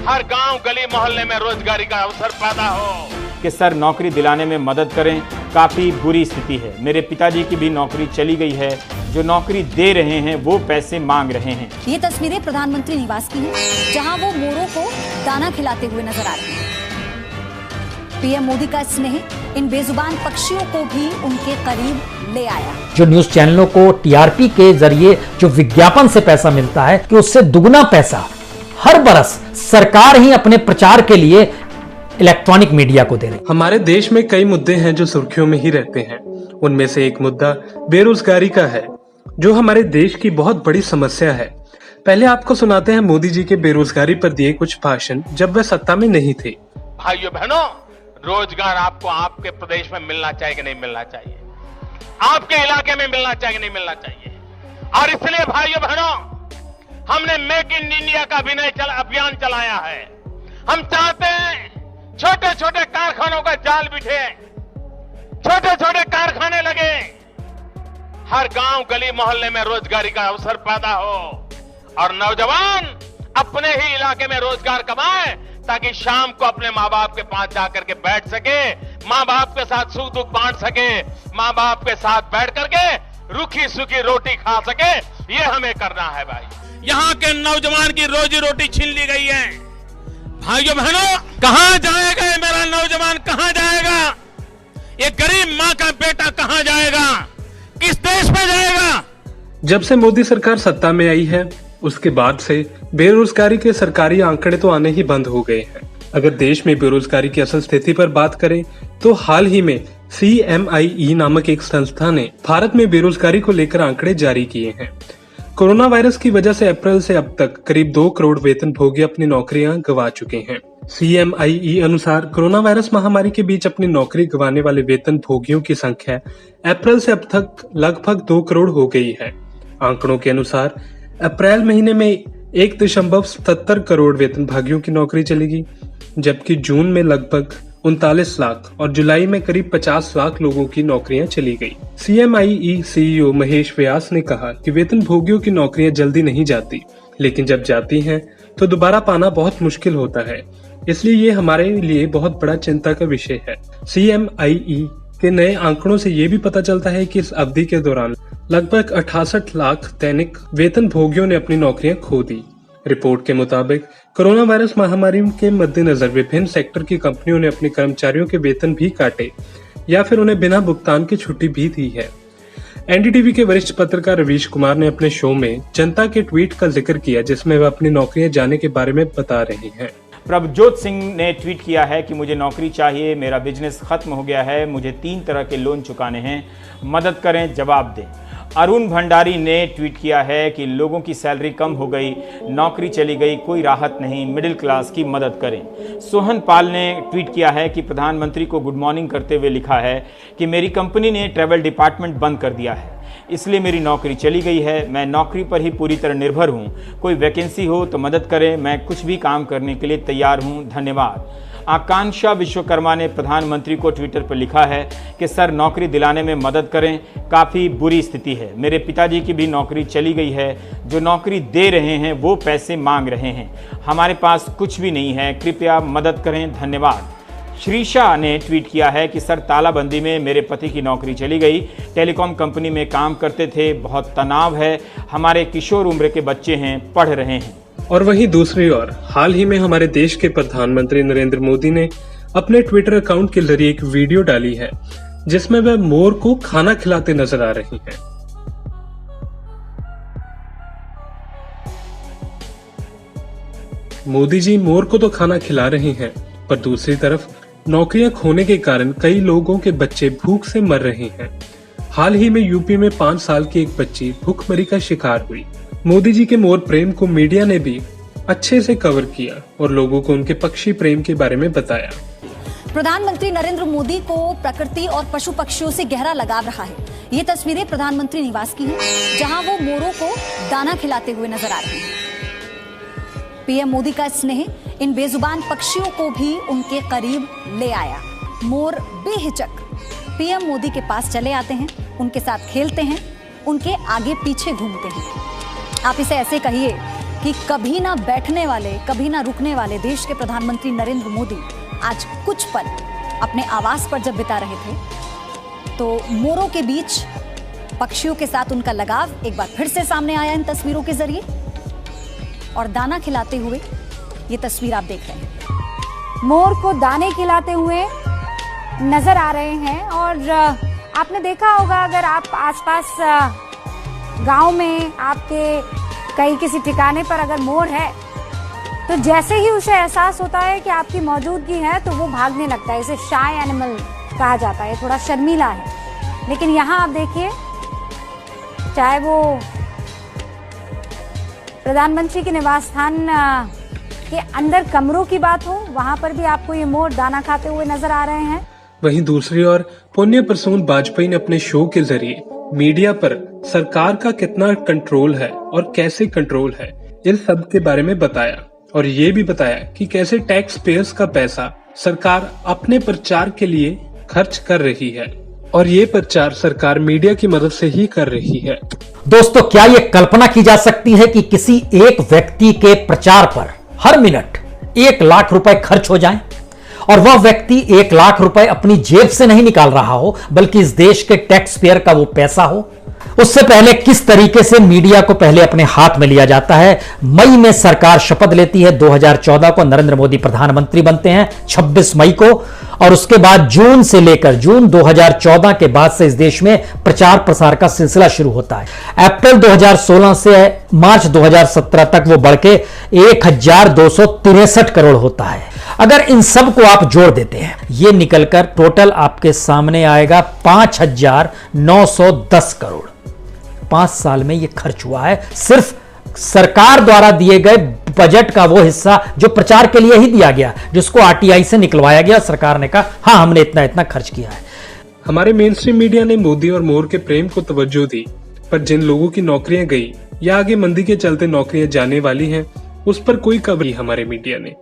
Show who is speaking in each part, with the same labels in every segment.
Speaker 1: हर गांव गली मोहल्ले में रोजगारी का अवसर पैदा हो।
Speaker 2: कि सर नौकरी दिलाने में मदद करें, काफी बुरी स्थिति है। मेरे पिताजी की भी नौकरी चली गई है, जो नौकरी दे रहे हैं वो पैसे मांग रहे हैं।
Speaker 3: ये तस्वीरें प्रधानमंत्री निवास की हैं, जहां वो मोरों को दाना खिलाते हुए नजर आ रहे हैं। पीएम मोदी का स्नेह इन बेजुबान पक्षियों को भी उनके करीब ले आया।
Speaker 4: जो न्यूज चैनलों को टीआरपी के जरिए जो विज्ञापन से पैसा मिलता है, कि उससे दुगना पैसा हर बरस सरकार ही अपने प्रचार के लिए इलेक्ट्रॉनिक मीडिया को दे रही है।
Speaker 5: हमारे देश में कई मुद्दे हैं जो सुर्खियों में ही रहते हैं। उनमें से एक मुद्दा बेरोजगारी का है, जो हमारे देश की बहुत बड़ी समस्या है। पहले आपको सुनाते हैं मोदी जी के बेरोजगारी पर दिए कुछ भाषण जब वे सत्ता में नहीं थे।
Speaker 1: भाइयों बहनों, रोजगार आपको आपके प्रदेश में मिलना चाहिए कि नहीं मिलना चाहिए? आपके इलाके में मिलना चाहिए कि नहीं मिलना चाहिए? और इसलिए भाइयों बहनों, हमने मेक इन इंडिया का अभियान चलाया है। हम चाहते हैं छोटे छोटे कारखानों का जाल बिछे, छोटे छोटे कारखाने लगे, हर गांव गली मोहल्ले में रोजगारी का अवसर पैदा हो और नौजवान अपने ही इलाके में रोजगार कमाए, ताकि शाम को अपने माँ बाप के पास जाकर के बैठ सके, माँ बाप के साथ सुख दुख बांट सके, माँ बाप के साथ बैठ करके रूखी सूखी रोटी खा सके। ये हमें करना है भाई। यहाँ के नौजवान की रोजी रोटी छीन ली गई है। भाइयों बहनों, कहां जाएगा ये मेरा नौजवान? कहां जाएगा ये गरीब माँ का बेटा? कहां जाएगा? किस देश में जाएगा?
Speaker 5: जब से मोदी सरकार सत्ता में आई है, उसके बाद से बेरोजगारी के सरकारी आंकड़े तो आने ही बंद हो गए हैं। अगर देश में बेरोजगारी की असल स्थिति पर बात करें तो हाल ही में CMIE नामक एक संस्था ने भारत में बेरोजगारी को लेकर आंकड़े जारी किए हैं। कोरोना वायरस की वजह से अप्रैल से अब तक करीब 2 करोड़ वेतनभोगी अपनी नौकरियां गंवा चुके हैं। CMIE अनुसार कोरोना वायरस महामारी के बीच अपनी नौकरी गंवाने वाले वेतनभोगियों की संख्या अप्रैल से अब तक लगभग 2 करोड़ हो गई है। आंकड़ों के अनुसार अप्रैल महीने में 1.77 करोड़ वेतनभागियों की नौकरी चलेगी, जबकि जून में लगभग 39 लाख और जुलाई में करीब 50 लाख लोगों की नौकरियां चली गई। CMIE CEO महेश व्यास ने कहा कि वेतनभोगियों की नौकरियां जल्दी नहीं जाती, लेकिन जब जाती हैं तो दोबारा पाना बहुत मुश्किल होता है। इसलिए ये हमारे लिए बहुत बड़ा चिंता का विषय है। CMIE के नए आंकड़ों से ये भी पता चलता है कि इस अवधि के दौरान लगभग 68 लाख दैनिक वेतनभोगियों ने अपनी नौकरियां खो दी। रिपोर्ट के मुताबिक कोरोना वायरस महामारी के मद्देनजर विभिन्न सेक्टर की कंपनियों ने अपने कर्मचारियों के वेतन भी काटे या फिर उन्हें बिना भुगतान की छुट्टी भी दी है। NDTV के वरिष्ठ पत्रकार रवीश कुमार ने अपने शो में जनता के ट्वीट का जिक्र किया, जिसमें वह अपनी नौकरियां जाने के बारे में बता रहे हैं।
Speaker 2: प्रभजोत सिंह ने ट्वीट किया है कि मुझे नौकरी चाहिए, मेरा बिजनेस खत्म हो गया है, मुझे 3 तरह के लोन चुकाने हैं, मदद करें, जवाब दें। अरुण भंडारी ने ट्वीट किया है कि लोगों की सैलरी कम हो गई, नौकरी चली गई, कोई राहत नहीं, मिडिल क्लास की मदद करें। सोहन पाल ने ट्वीट किया है कि प्रधानमंत्री को गुड मॉर्निंग करते हुए लिखा है कि मेरी कंपनी ने ट्रैवल डिपार्टमेंट बंद कर दिया है, इसलिए मेरी नौकरी चली गई है, मैं नौकरी पर ही पूरी तरह निर्भर हूं, कोई वैकेंसी हो तो मदद करें, मैं कुछ भी काम करने के लिए तैयार हूं, धन्यवाद। आकांक्षा विश्वकर्मा ने प्रधानमंत्री को ट्विटर पर लिखा है कि सर नौकरी दिलाने में मदद करें, काफ़ी बुरी स्थिति है। मेरे पिताजी की भी नौकरी चली गई है, जो नौकरी दे रहे हैं वो पैसे मांग रहे हैं, हमारे पास कुछ भी नहीं है, कृपया मदद करें, धन्यवाद। श्रीषा ने ट्वीट किया है कि सर तालाबंदी में मेरे पति की नौकरी चली गई, टेलीकॉम कंपनी में काम करते थे, बहुत तनाव है, हमारे किशोर उम्र के बच्चे हैं, पढ़ रहे हैं।
Speaker 5: और वहीं दूसरी ओर हाल ही में हमारे देश के प्रधानमंत्री नरेंद्र मोदी ने अपने ट्विटर अकाउंट के जरिए एक वीडियो डाली है, जिसमें वह मोर को खाना खिलाते नजर आ रही हैं। मोदी जी मोर को तो खाना खिला रहे हैं, पर दूसरी तरफ नौकरियां खोने के कारण कई लोगों के बच्चे भूख से मर रहे हैं। हाल ही में यूपी में 5 साल की एक बच्ची भूखमरी का शिकार हुई। मोदी जी के मोर प्रेम को मीडिया ने भी अच्छे से कवर किया और लोगों को उनके पक्षी प्रेम के बारे में बताया।
Speaker 3: प्रधानमंत्री नरेंद्र मोदी को प्रकृति और पशु पक्षियों से गहरा लगाव रहा है। ये तस्वीरें प्रधानमंत्री निवास की हैं, जहां वो मोरों को दाना खिलाते हुए नजर आ रहे हैं। पीएम मोदी का स्नेह इन बेजुबान पक्षियों को भी उनके करीब ले आया। मोर बेहिचक पीएम मोदी के पास चले आते हैं, उनके साथ खेलते हैं, उनके आगे पीछे घूमते हैं। आप इसे ऐसे कहिए कि कभी ना बैठने वाले, कभी ना रुकने वाले देश के प्रधानमंत्री नरेंद्र मोदी आज कुछ पल अपने आवास पर जब बिता रहे थे तो मोरों के बीच पक्षियों के साथ उनका लगाव एक बार फिर से सामने आया इन तस्वीरों के जरिए। और दाना खिलाते हुए ये तस्वीर आप देख रहे हैं,
Speaker 6: मोर को दाने खिलाते हुए नजर आ रहे हैं। और आपने देखा होगा, अगर आप आसपास गांव में आपके कहीं किसी ठिकाने पर अगर मोर है तो जैसे ही उसे एहसास होता है कि आपकी मौजूदगी है तो वो भागने लगता है। इसे शाय एनिमल कहा जाता है, थोड़ा शर्मीला है। लेकिन यहाँ आप देखिए, चाहे वो प्रधानमंत्री के निवास स्थान के अंदर कमरों की बात हो, वहां पर भी आपको ये मोर दाना खाते हुए नजर आ रहे हैं।
Speaker 5: वहीं दूसरी ओर पुण्य प्रसून वाजपेयी ने अपने शो के जरिए मीडिया पर सरकार का कितना कंट्रोल है और कैसे कंट्रोल है, इन सब के बारे में बताया। और ये भी बताया कि कैसे टैक्स पेयर्स का पैसा सरकार अपने प्रचार के लिए खर्च कर रही है, और ये प्रचार सरकार मीडिया की मदद से ही कर रही है।
Speaker 4: दोस्तों, क्या ये कल्पना की जा सकती है कि किसी एक व्यक्ति के प्रचार पर हर मिनट 1 लाख रुपए खर्च हो जाए, और वह व्यक्ति 1 लाख रुपए अपनी जेब से नहीं निकाल रहा हो बल्कि इस देश के टैक्स पेयर का वो पैसा हो? उससे पहले किस तरीके से मीडिया को पहले अपने हाथ में लिया जाता है। मई में सरकार शपथ लेती है, 2014 को नरेंद्र मोदी प्रधानमंत्री बनते हैं 26 मई को, और उसके बाद जून से लेकर जून 2014 के बाद से इस देश में प्रचार प्रसार का सिलसिला शुरू होता है। अप्रैल 2016 से मार्च 2017 तक वो बढ़ के 1263 करोड़ होता है। अगर इन सब को आप जोड़ देते हैं, ये निकलकर टोटल आपके सामने आएगा 5910 करोड़। 5 साल में ये खर्च हुआ है सिर्फ सरकार द्वारा दिए गए बजट का वो हिस्सा जो प्रचार के लिए ही दिया गया, जिसको आरटीआई से निकलवाया गया। सरकार ने कहा हाँ, हमने इतना इतना खर्च किया है।
Speaker 5: हमारे मेन स्ट्रीम मीडिया ने मोदी और मोर के प्रेम को तवज्जो दी, पर जिन लोगों की नौकरियां गई या आगे मंदी के चलते नौकरियां जाने वाली हैं, उस पर कोई कवर नहीं हमारे मीडिया ने,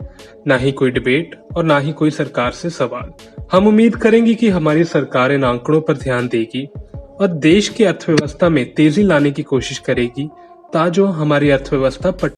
Speaker 5: ना ही कोई डिबेट और ना ही कोई सरकार से सवाल। हम उम्मीद करेंगे कि हमारी सरकार इन आंकड़ों पर ध्यान देगी और देश की अर्थव्यवस्था में तेजी लाने की कोशिश करेगी, ताकि हमारी अर्थव्यवस्था